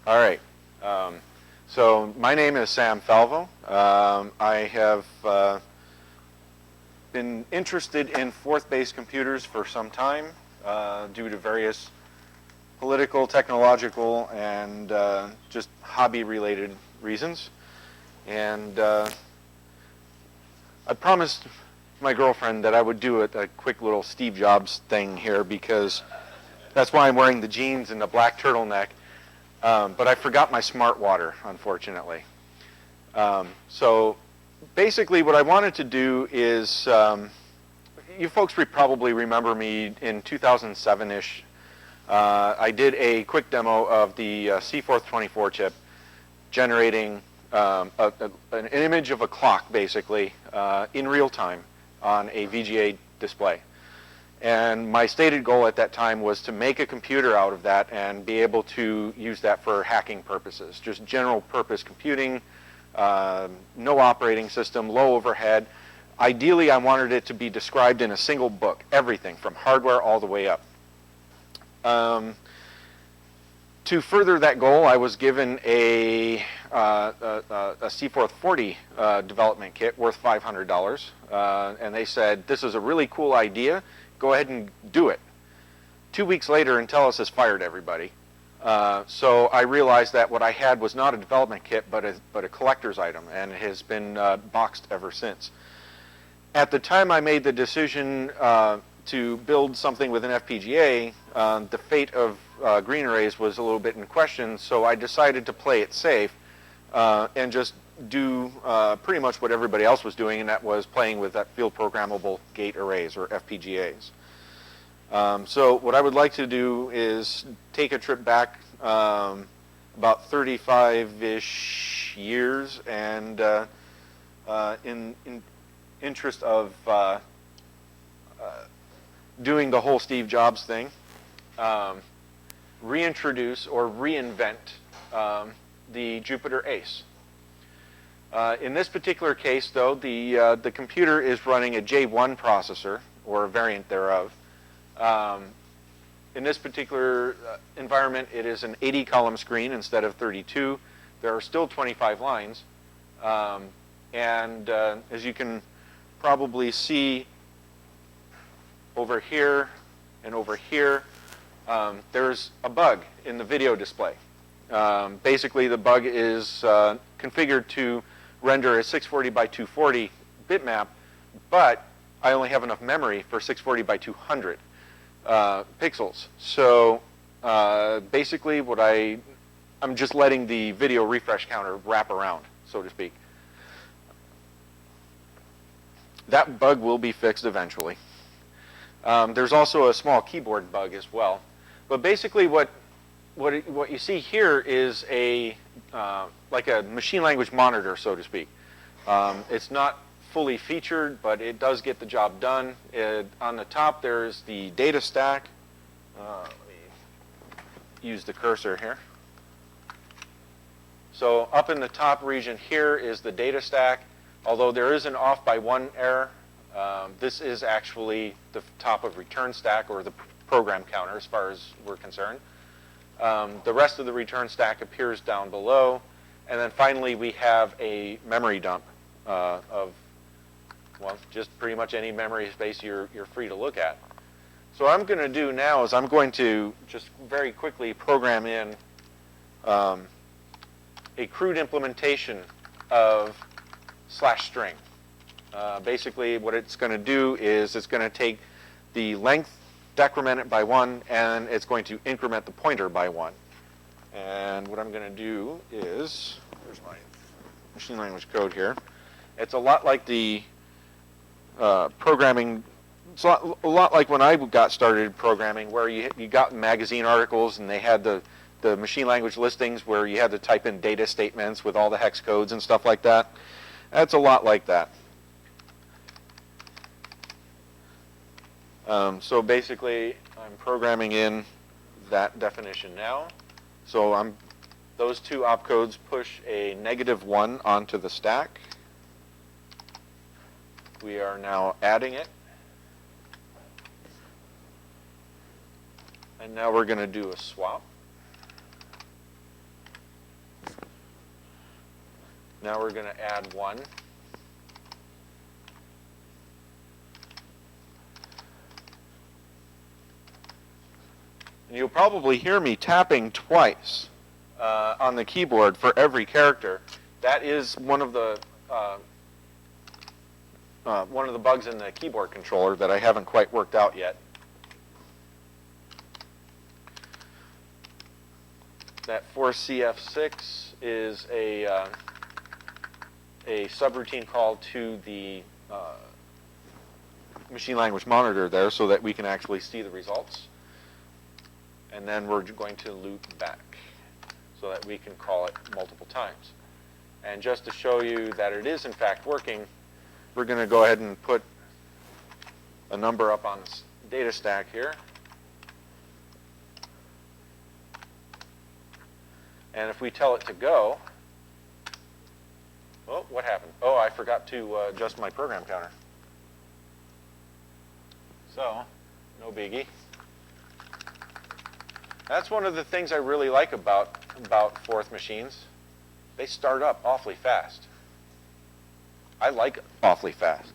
All right. So my name is Sam Falvo. I have been interested in fourth-based computers for some time due to various political, technological, and just hobby-related reasons. And I promised my girlfriend that I would do a quick little Steve Jobs thing here because that's why I'm wearing the jeans and the black turtleneck. But I forgot my smart water, unfortunately. So basically what I wanted to do is, you folks probably remember me in 2007-ish. I did a quick demo of the C424 chip generating an image of a clock, basically, in real time on a VGA display. And my stated goal at that time was to make a computer out of that and be able to use that for hacking purposes, just general purpose computing, no operating system, low overhead. Ideally, I wanted it to be described in a single book, everything from hardware all the way up. To further that goal, I was given a C440 development kit worth $500, and they said, this is a really cool idea. Go ahead and do it. 2 weeks later, Intellis has fired everybody. So I realized that what I had was not a development kit, but a collector's item, and it has been boxed ever since. At the time I made the decision to build something with an FPGA, the fate of green arrays was a little bit in question, so I decided to play it safe and just do pretty much what everybody else was doing, and that was playing with that field programmable gate arrays, or FPGAs. So what I would like to do is take a trip back about 35-ish years, and in interest of doing the whole Steve Jobs thing, reintroduce or reinvent the Jupyter Ace. In this particular case, though, the computer is running a J1 processor, or a variant thereof. In this particular environment, it is an 80-column screen instead of 32. There are still 25 lines. And as you can probably see over here and over here, there's a bug in the video display. Basically, the bug is configured to render a 640 by 240 bitmap, but I only have enough memory for 640 by 200 pixels. So basically, I'm just letting the video refresh counter wrap around, so to speak. That bug will be fixed eventually. There's also a small keyboard bug as well. But basically, what you see here is like a machine language monitor, so to speak. It's not fully featured, but it does get the job done. On the top, there's the data stack. Let me use the cursor here. So up in the top region here is the data stack. Although there is an off by one error, this is actually the top of return stack, or the program counter as far as we're concerned. The rest of the return stack appears down below. And then finally, we have a memory dump of, well, just pretty much any memory space you're free to look at. So what I'm going to do now is I'm going to just very quickly program in a crude implementation of /string. Basically, what it's going to do is it's going to take the length, decrement it by 1, and it's going to increment the pointer by 1. And what I'm going to do is, there's my machine language code here. It's a lot like the programming. It's a lot like when I got started programming, where you got magazine articles and they had the machine language listings where you had to type in data statements with all the hex codes and stuff like that. That's a lot like that. So basically, I'm programming in that definition now. So those two opcodes push a -1 onto the stack. We are now adding it. And now we're going to do a swap. Now we're going to add 1. And you'll probably hear me tapping twice on the keyboard for every character. That is one of the bugs in the keyboard controller that I haven't quite worked out yet. That for CF6 is a subroutine call to the machine language monitor there so that we can actually see the results. And then we're going to loop back so that we can call it multiple times. And just to show you that it is in fact working, we're going to go ahead and put a number up on this data stack here. And if we tell it to go, oh, what happened? Oh, I forgot to adjust my program counter. So, no biggie. That's one of the things I really like about Forth machines. They start up awfully fast. I like it awfully fast.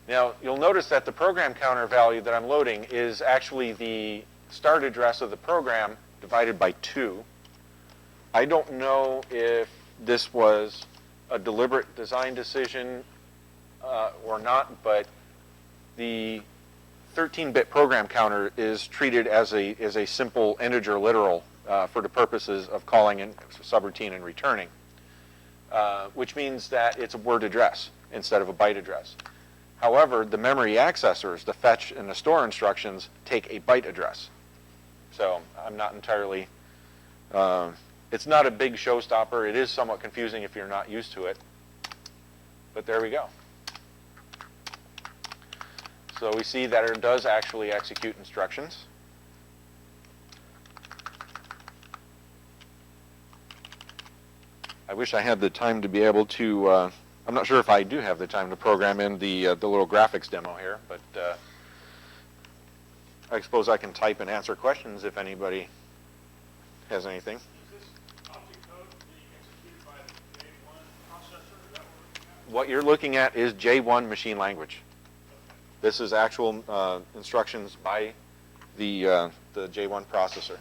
Now, you'll notice that the program counter value that I'm loading is actually the start address of the program divided by 2. I don't know if this was a deliberate design decision or not, but the 13-bit program counter is treated as a simple integer literal for the purposes of calling a subroutine and returning, which means that it's a word address instead of a byte address. However, the memory accessors, the fetch and the store instructions, take a byte address. So I'm not entirely, it's not a big showstopper. It is somewhat confusing if you're not used to it. But there we go. So we see that it does actually execute instructions. I wish I had the time to be able to, I'm not sure if I do have the time to program in the little graphics demo here, but I suppose I can type and answer questions if anybody has anything. Is this object code being executed by the J1 processor? Is that What you're looking at is J1 machine language. This is actual instructions by the J1 processor.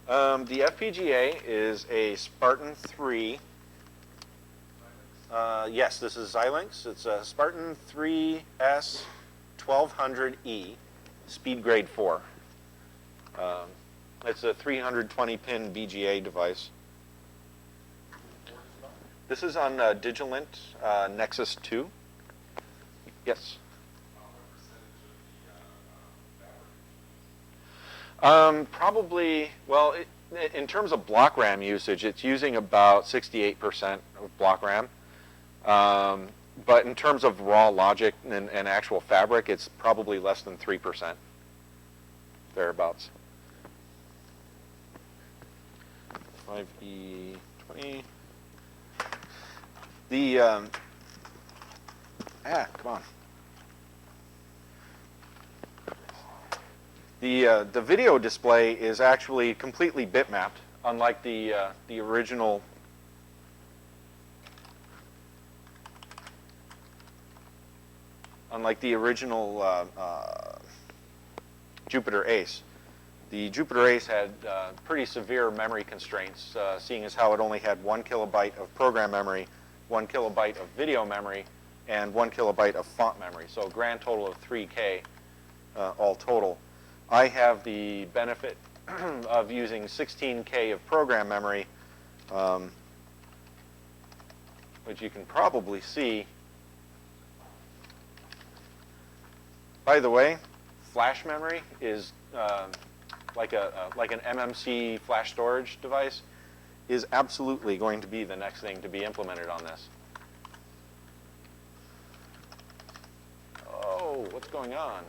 The FPGA is a Spartan 3. Yes, this is Xilinx. It's a Spartan 3S 1200E, speed grade 4. It's a 320-pin BGA device. This is on Digilent Nexus 2. Yes. Probably, well, in terms of block RAM usage, it's using about 68% of block RAM. But in terms of raw logic and actual fabric, it's probably less than 3%, thereabouts. 5E20. Come on. The video display is actually completely bitmapped, unlike the original. Unlike the original Jupiter Ace. The Jupiter Ace had pretty severe memory constraints, seeing as how it only had 1 kilobyte of program memory, 1 kilobyte of video memory, and 1 kilobyte of font memory. So a grand total of 3K all total. I have the benefit of using 16K of program memory, which you can probably see. By the way, flash memory is like an MMC flash storage device is absolutely going to be the next thing to be implemented on this. Oh, what's going on?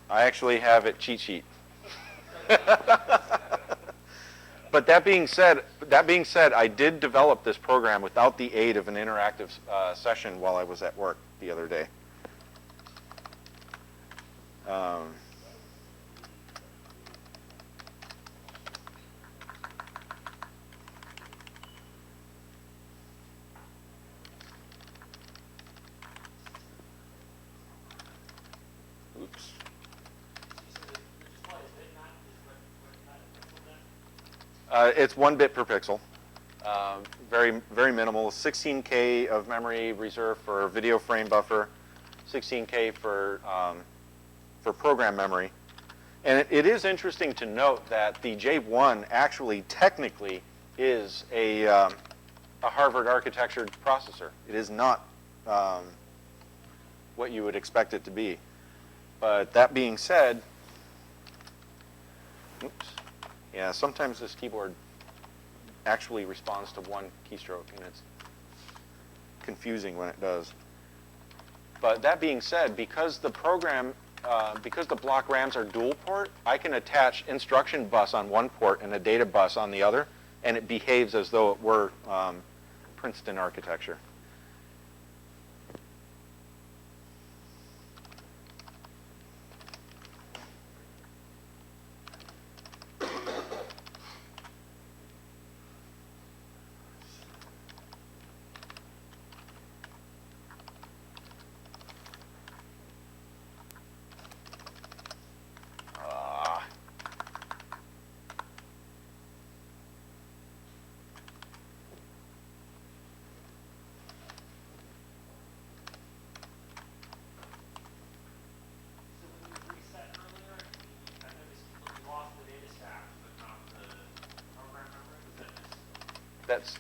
I actually have it cheat sheet. But that being said, I did develop this program without the aid of an interactive session while I was at work the other day. Oops. It's 1 bit per pixel. Very, very minimal. 16K of memory reserved for video frame buffer, 16K for program memory. And it is interesting to note that the J1 actually technically is a Harvard architectured processor. It is not what you would expect it to be. But that being said, oops. Yeah, sometimes this keyboard actually responds to one keystroke, and it's confusing when it does. But that being said, because the program, because the block RAMs are dual port, I can attach instruction bus on one port and a data bus on the other, and it behaves as though it were Princeton architecture.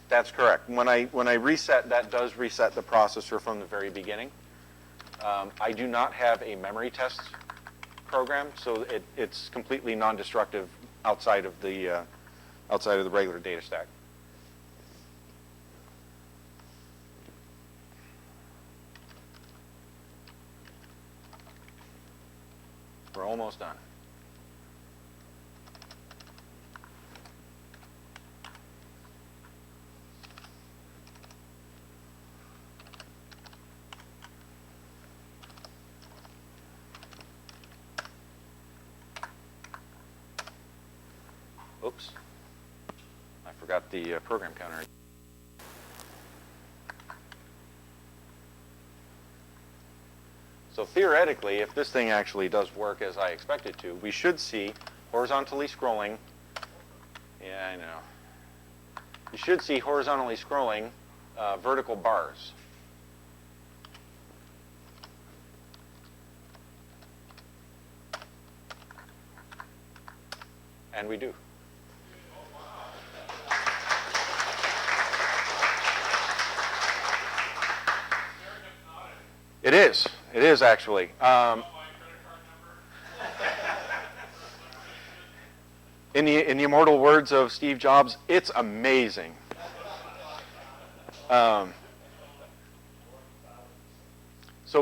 That's correct. When I reset, that does reset the processor from the very beginning. I do not have a memory test program, so it's completely non-destructive outside of the regular data stack. We're almost done. Oops, I forgot the program counter. So theoretically, if this thing actually does work as I expect it to, we should see horizontally scrolling. Yeah, I know. You should see horizontally scrolling vertical bars. And we do. It is. It is actually. In the immortal words of Steve Jobs, it's amazing. So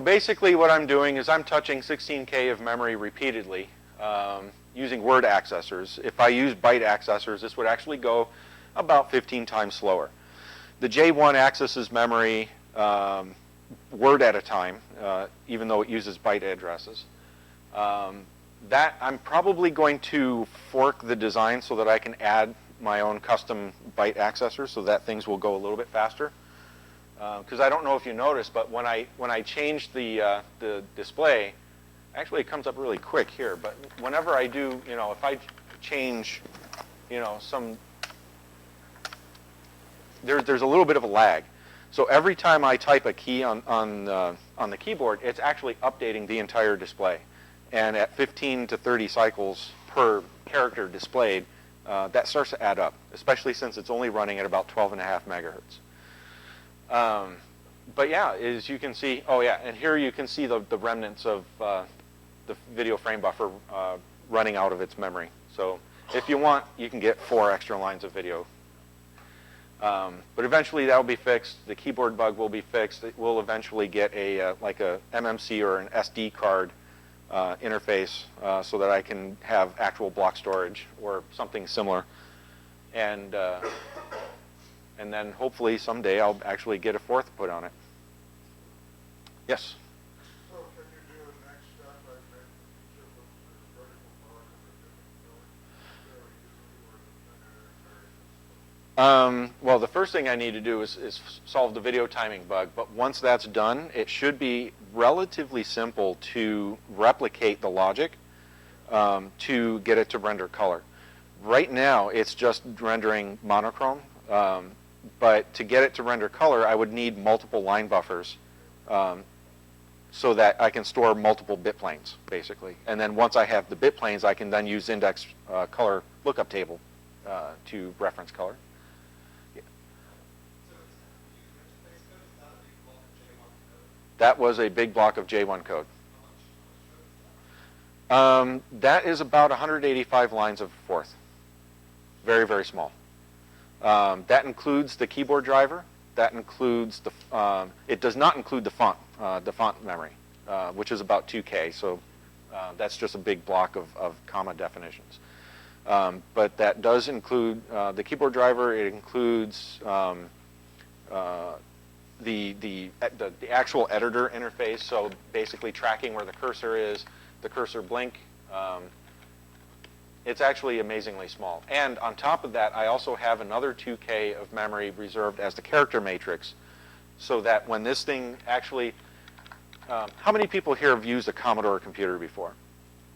basically what I'm doing is I'm touching 16K of memory repeatedly using word accessors. If I use byte accessors, this would actually go about 15 times slower. The J1 accesses memory word at a time, even though it uses byte addresses. That I'm probably going to fork the design so that I can add my own custom byte accessors so that things will go a little bit faster. Because I don't know if you noticed, but when I change the display, actually it comes up really quick here. But whenever I do, if I change, there's a little bit of a lag. So every time I type a key on the keyboard, it's actually updating the entire display. And at 15 to 30 cycles per character displayed, that starts to add up, especially since it's only running at about 12.5 megahertz. But yeah, as you can see, oh yeah, and here you can see the remnants of the video frame buffer running out of its memory. So if you want, you can get 4 extra lines of video. But eventually that will be fixed. The keyboard bug will be fixed. It will eventually get like a MMC or an SD card interface so that I can have actual block storage or something similar. And then hopefully someday I'll actually get a fourth put on it. Yes? So can you do a next step by making each of them a vertical bar of a different color very easily, or is it very difficult? Well, the first thing I need to do is solve the video timing bug, but once that's done, it should be relatively simple to replicate the logic to get it to render color. Right now, it's just rendering monochrome, but to get it to render color, I would need multiple line buffers so that I can store multiple bit planes, basically. And then once I have the bit planes, I can then use index color lookup table to reference color. That was a big block of J1 code. That is about 185 lines of fourth. Very, very small. That includes the keyboard driver. That includes the. It does not include the font memory, which is about 2K. So that's just a big block of comma definitions. But that does include the keyboard driver. It includes the actual editor interface, so basically tracking where the cursor is, the cursor blink. It's actually amazingly small. And on top of that, I also have another 2K of memory reserved as the character matrix, so that when this thing actually, how many people here have used a Commodore computer before?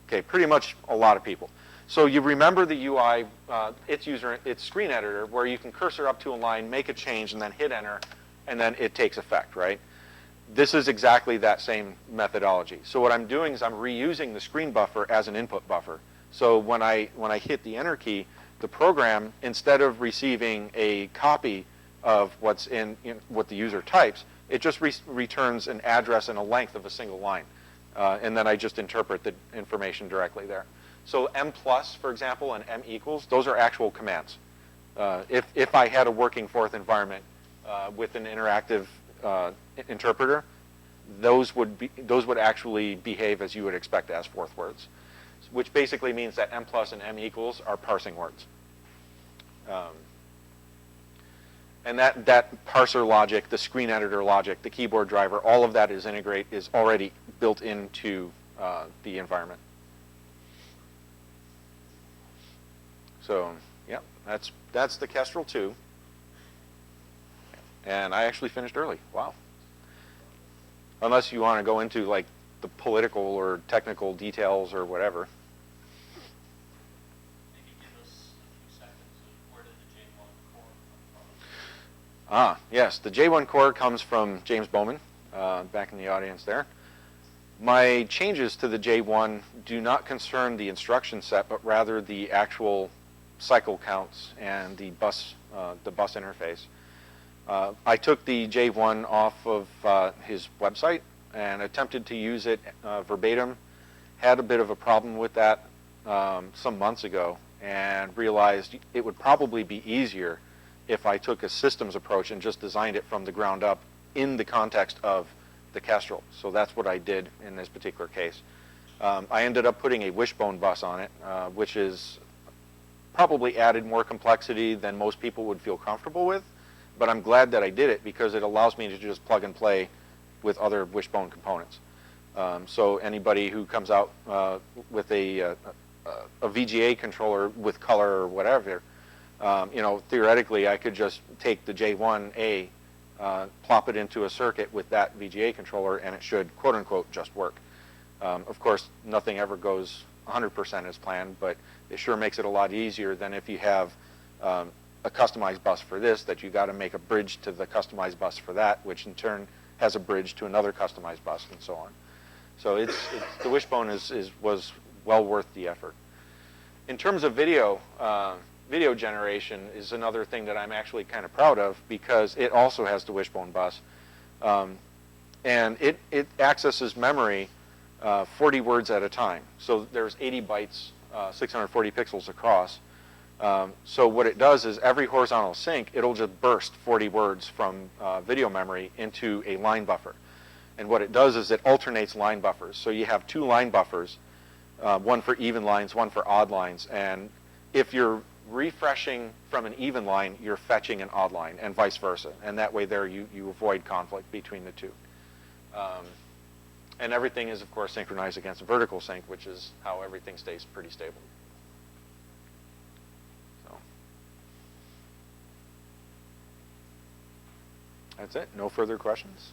Okay, pretty much a lot of people. So you remember the UI, its screen editor, where you can cursor up to a line, make a change, and then hit enter, and then it takes effect, right? This is exactly that same methodology. So what I'm doing is I'm reusing the screen buffer as an input buffer. So when I hit the enter key, the program, instead of receiving a copy of what's in what the user types, it just returns an address and a length of a single line. And then I just interpret the information directly there. So M+, for example, and M equals, those are actual commands. If I had a working fourth environment with an interactive interpreter, those would actually behave as you would expect as fourth words, which basically means that M+ and M equals are parsing words. And that parser logic, the screen editor logic, the keyboard driver, all of that is already built into the environment. So, yeah, that's the Kestrel-2. And I actually finished early. Wow. Unless you want to go into like the political or technical details or whatever. Maybe give us a few seconds of where did the J1 core come from? Yes, the J1 core comes from James Bowman, back in the audience there. My changes to the J1 do not concern the instruction set, but rather the actual cycle counts and the bus interface. I took the J1 off of his website and attempted to use it verbatim. Had a bit of a problem with that some months ago and realized it would probably be easier if I took a systems approach and just designed it from the ground up in the context of the Kestrel. So that's what I did in this particular case. I ended up putting a wishbone bus on it, which is probably added more complexity than most people would feel comfortable with. But I'm glad that I did it because it allows me to just plug and play with other wishbone components. So anybody who comes out with a VGA controller with color or whatever, theoretically I could just take the J1A, plop it into a circuit with that VGA controller, and it should, quote unquote, just work. Of course, nothing ever goes 100% as planned, but it sure makes it a lot easier than if you have a customized bus for this, that you got to make a bridge to the customized bus for that, which in turn has a bridge to another customized bus, and so on. So the wishbone was well worth the effort. In terms of video generation is another thing that I'm actually kind of proud of because it also has the wishbone bus, and it accesses memory 40 words at a time. So there's 80 bytes, 640 pixels across. So what it does is every horizontal sync, it'll just burst 40 words from video memory into a line buffer. And what it does is it alternates line buffers. So you have two line buffers, one for even lines, one for odd lines. And if you're refreshing from an even line, you're fetching an odd line, and vice versa. And that way there you avoid conflict between the two. And everything is, of course, synchronized against a vertical sync, which is how everything stays pretty stable. So that's it. No further questions?